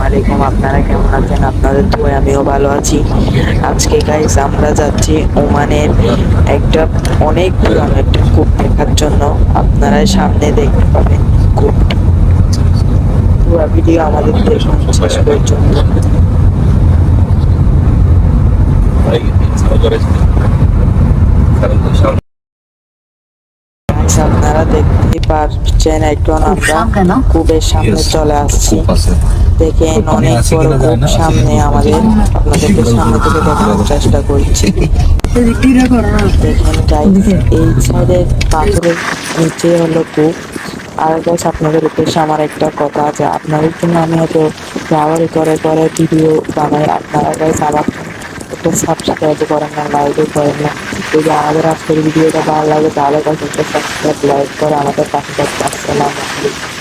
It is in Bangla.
আলাইকুম। আপনারা কেমন আছেন? আপনাদের দোয়ায় আমিও ভালো আছি। আজকে গাইস আমরা যাচ্ছি ওমানের একটা অনেক পুরানো একটা কূপ দেখার জন্য। আপনারা সামনে দেখতে পাবেন কূপটি। পুরো ভিডিও আমাদের দেখুন শেষ পর্যন্ত। গাইস আপনারা দেখতেই পাচ্ছেন এখন আমরা কূপের সামনে চলে আসছি। দেখেন অনেক বড় কূপ সামনে আমাদের, আপনাদেরকে সামনে থেকে দেখানোর চেষ্টা করছি। দেখেন গাইস এই সাইডের পাথরের নিচে হলো কূপ। আর গাইস আপনাদের উদ্দেশ্যে আমার একটা কথা আছে, আপনাদের জন্য আমি হয়তো ব্যবহার করে করে ভিডিও বানাই, আপনারা গাইস আমার একটা সাবস্ক্রাইব করেন না, লাইকও করেন না। যদি আমাদের আজকের ভিডিওটা ভালো লাগে তাহলে গাইস একটা সাবস্ক্রাইব লাইক করে আমাদের পাশে থাকতে। আসসালামু আলাইকুম।